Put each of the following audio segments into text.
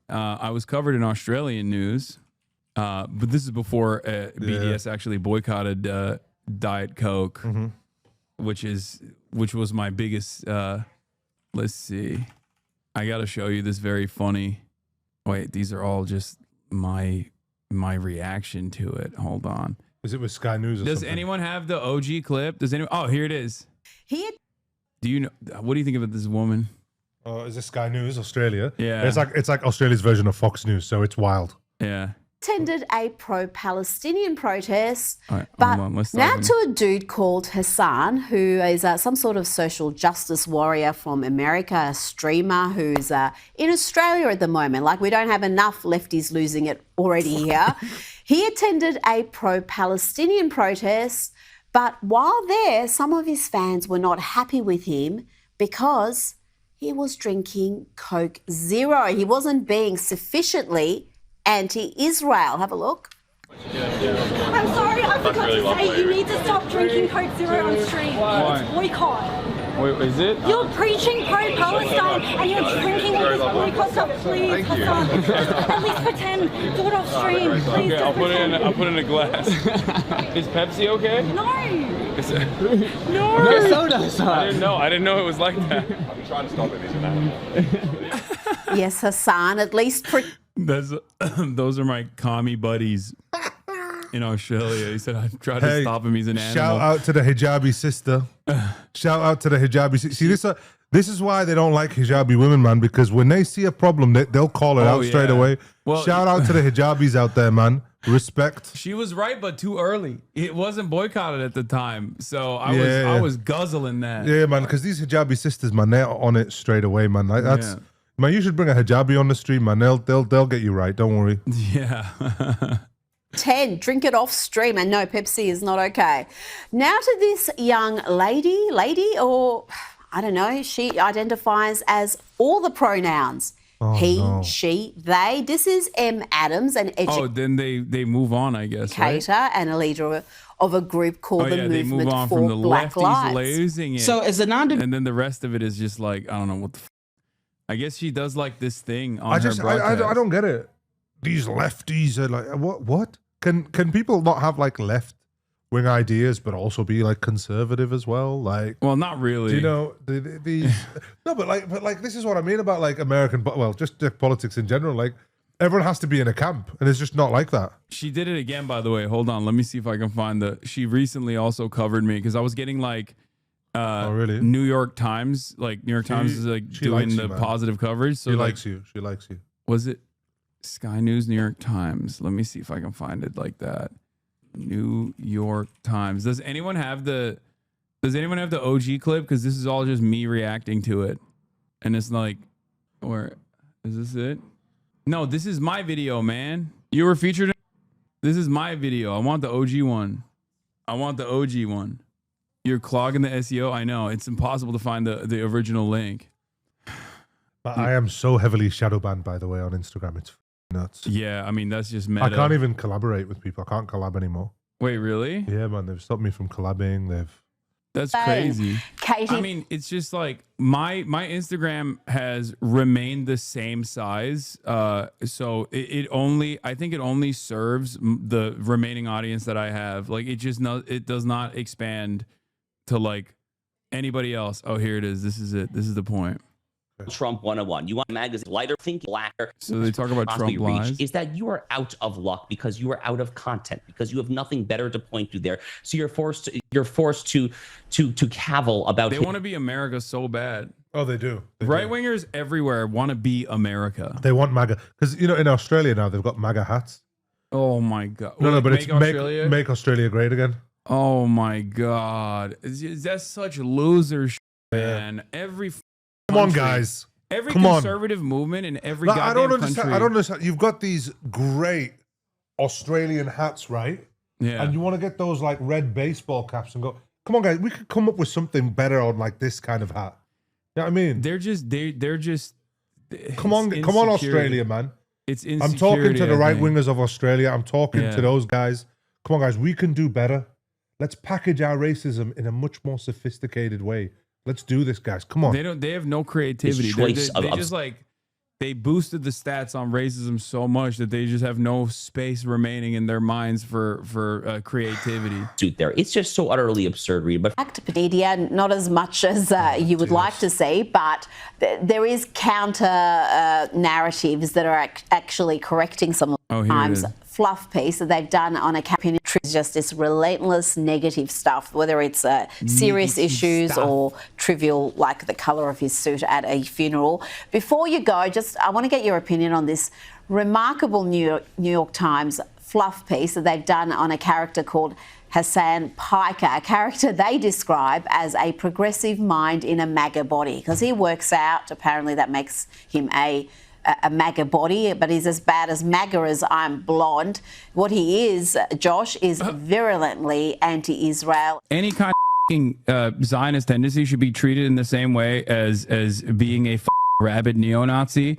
I was covered in Australian news, but this is before BDS actually boycotted Diet Coke, which was my biggest. Let's see, I got to show you this very funny. Wait, these are all just my reaction to it. Hold on. Is it with Sky News? Or Does something? anyone have the OG clip? Does anyone? Oh, here it is. Do you know? What do you think about this woman? Is it Sky News Australia? Yeah. It's like Australia's version of Fox News, so it's wild. Yeah. Attended a pro-Palestinian protest, All right, but hold on, let's now dive in. to a dude called Hasan, who is some sort of social justice warrior from America, a streamer who's in Australia at the moment. Like, we don't have enough lefties losing it already here. He attended a pro-Palestinian protest, but while there, some of his fans were not happy with him because he was drinking Coke Zero. He wasn't being sufficiently anti-Israel. Have a look. I'm sorry, I forgot to say you need to stop drinking Coke Zero on stream. Why? It's boycott. Wait, is it? You're preaching pro-Palestine and you're drinking all this boycott stuff. Please, Hasan, at least pretend. Do it off stream. Please. Okay, just I'll put it in. pretend. I'll put it in a glass. Is Pepsi okay? No. Is it, no. Soda. I didn't know it was like that. I'm trying to stop it, isn't that? Yes, Hasan, at least Those are my commie buddies in Australia. He said I've tried to stop him. He's an animal. Shout out to the hijabi sister. Shout out to the hijabi sister. See, this is why they don't like hijabi women, man, because when they see a problem, they'll call it out straight away. Well, shout out to the hijabis out there, man. Respect. She was right, but too early. It wasn't boycotted at the time, so I was guzzling that. Yeah, man, because these hijabi sisters, man, they're on it straight away, man. Like, that's man. You should bring a hijabi on the stream, man. They'll get you right. Don't worry. Yeah. 10, drink it off stream, and no, Pepsi is not okay. Now to this young lady, or I don't know, she identifies as all the pronouns. He, she, they. This is M. Adams, an then they move on, I guess, right? educator and a leader of a group called the they move Movement on for from the Black lefties Lives. losing it. So as a and then the rest of it is just like, I don't know what the I guess she does like this thing on her broadcast. I don't get it. These lefties are like, what? Can people not have like left wing ideas, but also be like conservative as well? Like, well, not really. You know, these no, but like this is what I mean about like American, well, just politics in general. Like, everyone has to be in a camp, and it's just not like that. She did it again, by the way. Hold on, let me see if I can find she recently also covered me because I was getting like. Really? New York Times, like New York Times is like doing the positive coverage. So she like, likes you. She likes you. Was it Sky News, New York Times? Let me see if I can find it like that. New York Times. Does anyone have the OG clip? Because this is all just me reacting to it, and it's like, where is this it? No, this is my video, man. You were featured. This is my video. I want the OG one. I want the OG one. You're clogging the SEO. I know it's impossible to find the original link. But I am so heavily shadow banned, by the way, on Instagram. It's nuts. Yeah, I mean that's just meta. I can't even collaborate with people. I can't collab anymore. Wait, really? Yeah, man. They've stopped me from collabing. That's crazy. Katie. I mean, it's just like my Instagram has remained the same size. So I think it only serves the remaining audience that I have. Like it does not expand to like anybody else. Oh, here it is. This is it. This is the point. Trump 101. You want magazine lighter, think blacker. So they talk about Trump lies. Is that you are out of luck because you are out of content because you have nothing better to point to there. So you're forced to cavil about. They want to be America so bad. Oh, they do. Right wingers everywhere want to be America. They want MAGA because in Australia now they've got MAGA hats. Oh my god! No, but make it's make Australia great again. Oh my god! That's such loser shit, man. Come on, guys. Every conservative movement in every goddamn I don't understand. country. I don't understand. You've got these great Australian hats, right? Yeah. And you want to get those like red baseball caps and go, come on, guys, we could come up with something better on like this kind of hat. You know what I mean? They're just. Come on, Australia, man. It's insecurity. I'm talking to the right wingers of Australia. I'm talking to those guys. Come on, guys, we can do better. Let's package our racism in a much more sophisticated way. Let's do this, guys. Come on. They have no creativity. They just like they boosted the stats on racism so much that they just have no space remaining in their minds for creativity. There, it's just so utterly absurd, Reed. But media, not as much as you would like to see, but there is counter narratives that are actually correcting some of the times fluff piece that they've done on a campaign. Just this relentless negative stuff, whether it's serious issues or trivial, like the colour of his suit at a funeral. Before you go, I want to get your opinion on this remarkable New York Times fluff piece that they've done on a character called Hasan Piker, a character they describe as a progressive mind in a MAGA body, because he works out. Apparently that makes him a MAGA body, but he's as bad as MAGA as I'm blonde. What he is, Josh, is virulently anti-Israel. Any kind of Zionist tendency should be treated in the same way as being a rabid neo-Nazi.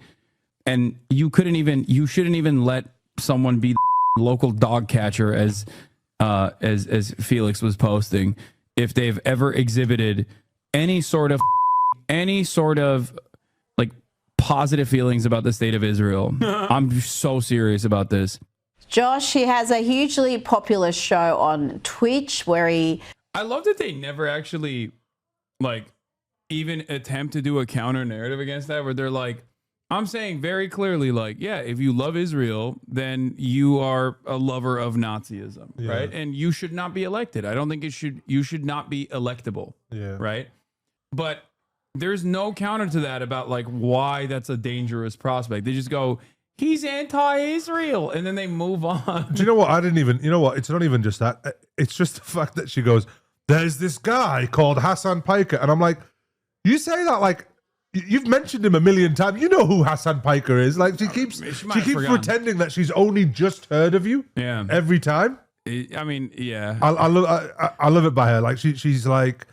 And you shouldn't even let someone be the local dog catcher as Felix was posting, if they've ever exhibited any sort of like positive feelings about the state of Israel. I'm so serious about this. Josh, he has a hugely popular show on Twitch where I love that they never actually like even attempt to do a counter narrative against that, where they're like, I'm saying very clearly, like, yeah, if you love Israel, then you are a lover of Nazism, right? And you should not be elected. I don't think you should not be electable, right? But there's no counter to that about like why that's a dangerous prospect. They just go, he's anti-Israel, and then they move on. Do you know what? You know what? It's not even just that. It's just the fact that she goes, there's this guy called Hasan Piker. And I'm like, you say that like, you've mentioned him a million times. You know who Hasan Piker is. Like she keeps pretending that she's only just heard of you. Yeah. Every time. I mean, yeah. I love it by her. Like she's like,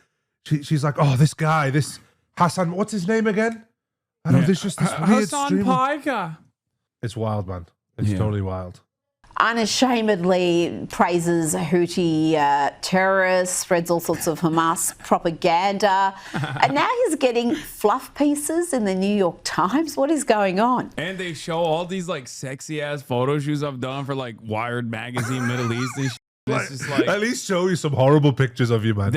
oh, this guy, this Hasan, what's his name again? I know there's just this weird Hasan Piker. It's wild, man. It's totally wild. Unashamedly praises Houthi terrorists, spreads all sorts of Hamas propaganda. And now he's getting fluff pieces in the New York Times. What is going on? And they show all these like sexy ass photo shoots I've done for like Wired Magazine, Middle East and shit. It's just like, at least show you some horrible pictures of you, man.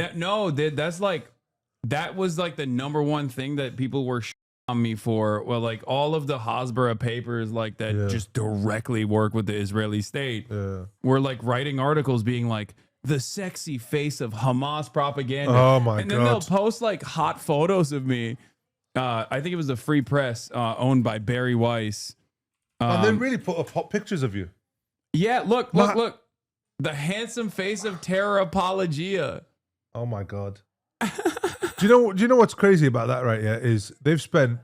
That was like the number one thing that people were on me for. Well, like all of the Hasbara papers like that just directly work with the Israeli state were like writing articles being like the sexy face of Hamas propaganda. Oh my God. And then they'll post like hot photos of me. I think it was the Free Press owned by Barry Weiss. And they really put up hot pictures of you. Yeah, look. The handsome face of terror apologia. Oh my God. Do you know what's crazy about that right here is they've spent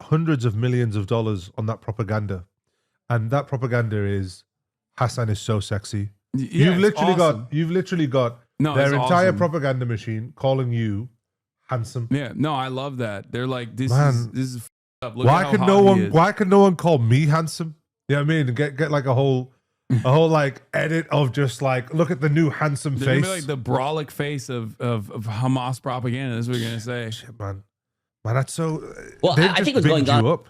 hundreds of millions of dollars on that propaganda, and that propaganda is Hasan is so sexy. Yeah, you've literally got their entire propaganda machine calling you handsome. Yeah, no, I love that. They're like, this is up. Look why could no one call me handsome? You know what I mean? Get like a whole like edit of just like, look at the new handsome They're face. gonna be like the brolic face of Hamas propaganda. That's what you're gonna say. Shit, man, that's so. Well, I think what's going on. Up.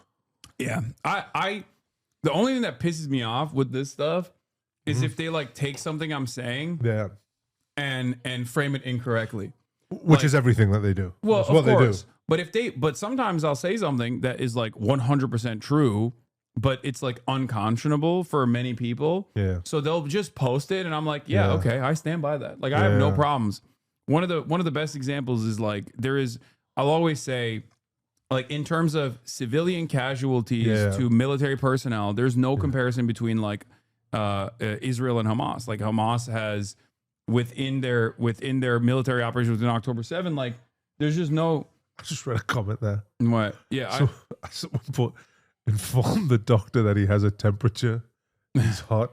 Yeah, the only thing that pisses me off with this stuff is if they like take something I'm saying, and frame it incorrectly, which is everything that they do. Well, that's of what course. they do. But sometimes I'll say something that is like 100% true, but it's like unconscionable for many people. Yeah. So they'll just post it, and I'm like, okay, I stand by that. Like I have no problems. One of the best examples is like I'll always say, like in terms of civilian casualties to military personnel, there's no comparison between like Israel and Hamas. Like Hamas has within their military operations within October 7, like there's just no. I just read a comment there. What? Yeah. So, someone put, inform the doctor that he has a temperature. He's hot.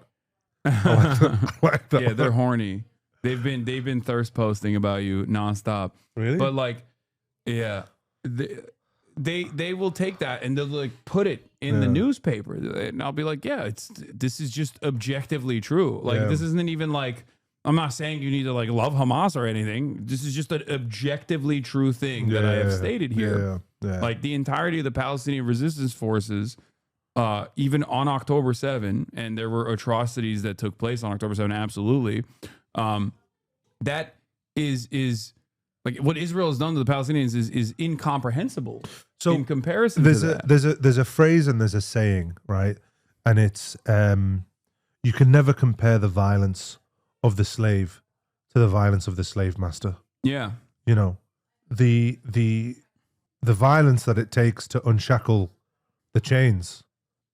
I like that. Yeah, they're horny. They've been thirst posting about you nonstop. Really? But like, yeah, they will take that and they'll like put it in the newspaper, and I'll be like, this is just objectively true. Like this isn't even like, I'm not saying you need to like love Hamas or anything. This is just an objectively true thing that I have stated here. Yeah. Like the entirety of the Palestinian resistance forces, even on October 7, and there were atrocities that took place on October 7, absolutely. That is like what Israel has done to the Palestinians is incomprehensible. So in comparison there's to a that. there's a phrase and there's a saying, right? And it's you can never compare the violence of the slave to the violence of the slave master. Yeah. You know, the violence that it takes to unshackle the chains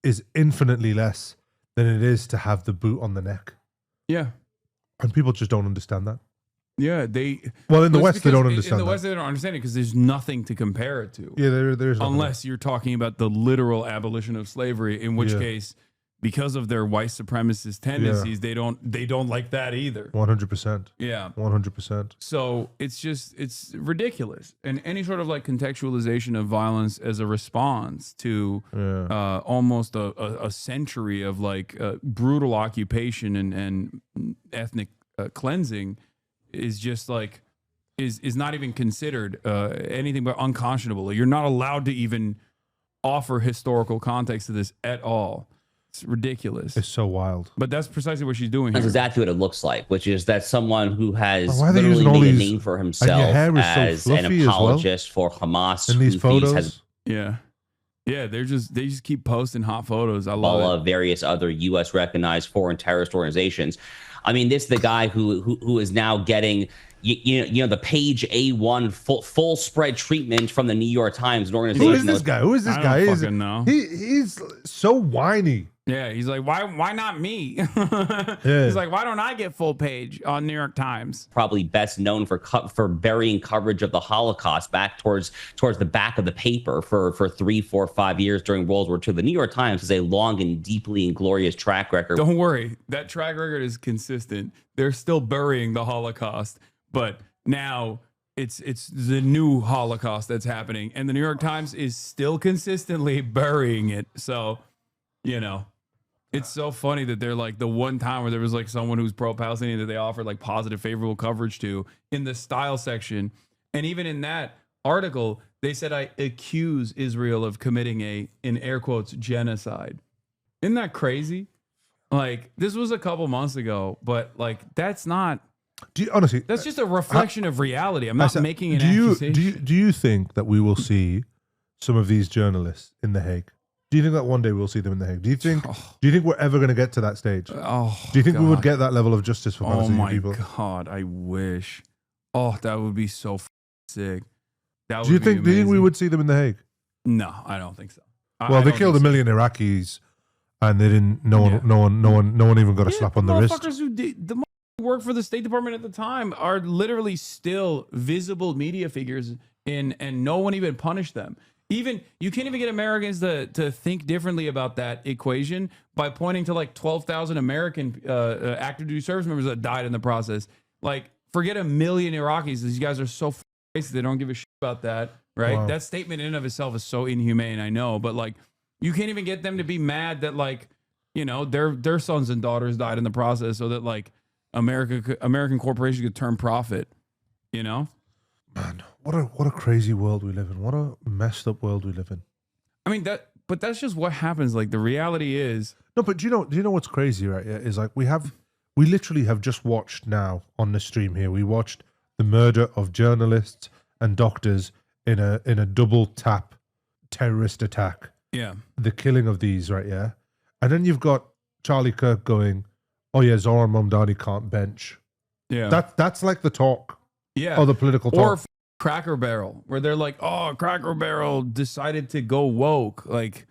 is infinitely less than it is to have the boot on the neck. Yeah. And people just don't understand that. Yeah, in the it's West they because don't understand In the that. West they don't understand it because there's nothing to compare it to. Yeah, there's nothing. Unless you're talking about the literal abolition of slavery, in which Yeah. case, because of their white supremacist tendencies, they don't like that either. 100%. Yeah. 100%. So it's ridiculous, and any sort of like contextualization of violence as a response to Yeah. almost a century of like brutal occupation and ethnic cleansing is just like is not even considered anything but unconscionable. You're not allowed to even offer historical context to this at all. It's ridiculous. It's so wild. But that's precisely what she's doing That's here. exactly what it looks like, which is that someone who has Why are they literally using all made a these- name for and himself your hair is so as an fluffy as well? apologist for Hamas, In these Houthis, photos, has Yeah. Yeah, they just keep posting hot photos. I love all it. of various other U.S. recognized foreign terrorist organizations. I mean, this is the guy who is now getting you know the page A1 full spread treatment from the New York Times, an organization. Who is this guy? Who is this I guy? don't Is- fucking know. He's so whiny. Yeah, he's like, why not me? Yeah. He's like, why don't I get full page on New York Times? Probably best known for burying coverage of the Holocaust back towards the back of the paper for 3, 4, 5 years during World War II. The New York Times has a long and deeply and glorious track record. Don't worry, that track record is consistent. They're still burying the Holocaust, but now it's the new Holocaust that's happening, and the New York Times is still consistently burying it. So, you know. It's so funny that they're like the one time where there was like someone who's pro-Palestinian that they offered like positive, favorable coverage to in the style section. And even in that article, they said, I accuse Israel of committing in air quotes, genocide. Isn't that crazy? Like this was a couple months ago, but like that's not, Do you, honestly, that's just a reflection of reality. I'm not Hasan, making an do you accusation. do you think that we will see some of these journalists in The Hague? Do you think that one day we'll see them in The Hague? Do you think we're ever going to get to that stage? Oh, Do you think we would God. get that level of justice for Oh Palestinian my people? God, I wish. Oh, that would be so sick. That Do you would be think we amazing. would see them in The Hague? No, I don't think so. I Well, they don't killed a think so. million Iraqis, and they didn't. No Yeah. one even got a Yeah, slap on the wrist. motherfuckers who work for the State Department at the time are literally still visible media figures, and no one even punished them. Even you can't even get Americans to think differently about that equation by pointing to like 12,000 American active duty service members that died in the process. Like, forget a million Iraqis. These guys are so racist. They don't give a shit about that, right? Wow. That statement in and of itself is so inhumane. I know, but like, you can't even get them to be mad that like, you know, their sons and daughters died in the process, so that like American corporations could turn profit. You know. Man, what a crazy world we live in. What a messed up world we live in. I mean but that's just what happens. Like the reality is, No, but do you know what's crazy, right? Yeah, is like we literally have just watched now on the stream here. We watched the murder of journalists and doctors in a double tap terrorist attack. yeah, The killing of these, right? Yeah, and then you've got Charlie Kirk going, "Oh yeah, Zoran Mamdani can't bench." yeah, That's like the talk, yeah, or the political talk. or Cracker Barrel, where they're like, oh, Cracker Barrel decided to go woke. Like,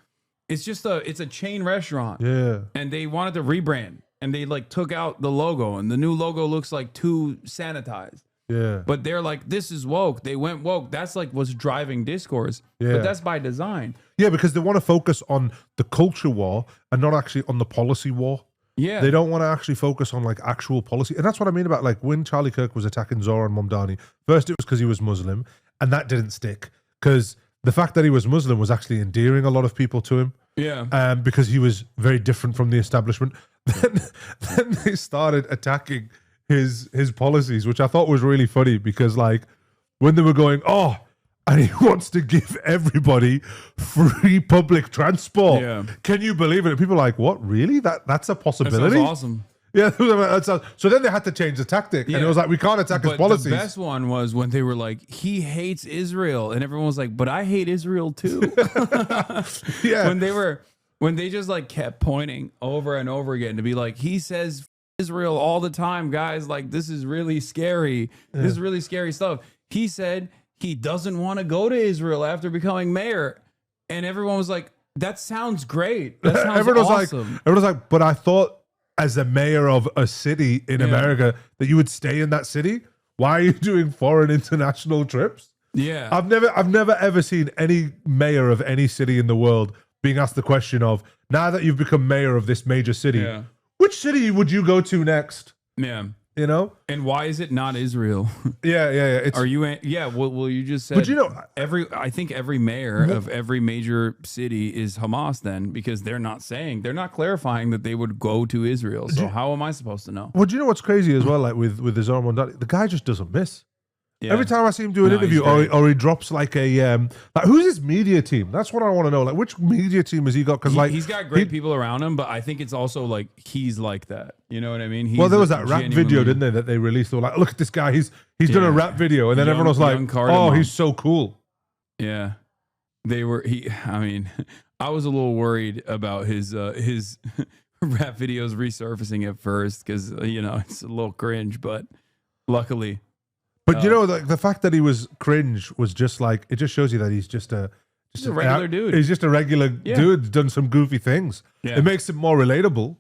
it's a chain restaurant, Yeah, and they wanted to rebrand, and they like took out the logo, and the new logo looks like too sanitized. yeah. But they're like, this is woke. They went woke. That's like what's driving discourse. Yeah. But that's by design. Yeah, because they want to focus on the culture war and not actually on the policy war. Yeah. They don't want to actually focus on like actual policy. And that's what I mean about like when Charlie Kirk was attacking Zoran Mamdani, first it was because he was Muslim, and that didn't stick. Because the fact that he was Muslim was actually endearing a lot of people to him. Yeah. Because he was very different from the establishment. Then they started attacking his policies, which I thought was really funny because like when they were going, oh, and he wants to give everybody free public transport. Yeah. Can you believe it? People are like, what? Really? That's a That possibility? sounds awesome. Yeah. So then they had to change the tactic. And it was like, we can't attack his But policies. the best one was when they were like, he hates Israel. And everyone was like, but I hate Israel too. Yeah. When they just like kept pointing over and over again to be like, he says Israel all the time, guys. Like, this is really scary. This is really scary stuff. He said he doesn't want to go to Israel after becoming mayor. And everyone was like, that sounds great. That sounds everyone was awesome. like, but I thought as a mayor of a city in America that you would stay in that city. Why are you doing foreign international trips? Yeah. I've never ever seen any mayor of any city in the world being asked the question of, now that you've become mayor of this major city, which city would you go to next? Yeah. You know? And why is it not Israel? Yeah. It's, Are you? Yeah. Well, you just said. But you know, I think every mayor of every major city is Hamas then, because they're not clarifying that they would go to Israel. So how am I supposed to know? well, do you know what's crazy as well? Like with the Zohar Mondani, the guy just doesn't miss. Yeah. Every time I see him do an No, interview, he's great. or he drops like a like, who's his media team? That's what I want to know. Like, which media team has he got? Because like he's got great people around him, but I think it's also like he's like that. You know what I mean? Well, there was He's that rap genuinely- video, didn't they, that they released? They were like, look at this guy. He's done a rap video. And then everyone was like, young oh, Cardamom. he's so cool. Yeah, I mean, I was a little worried about his rap videos resurfacing at first because it's a little cringe, but luckily. But you know, like the fact that he was cringe was just like, it just shows you that he's just a regular dude. He's just a regular dude, done some goofy things. Yeah. It makes it more relatable.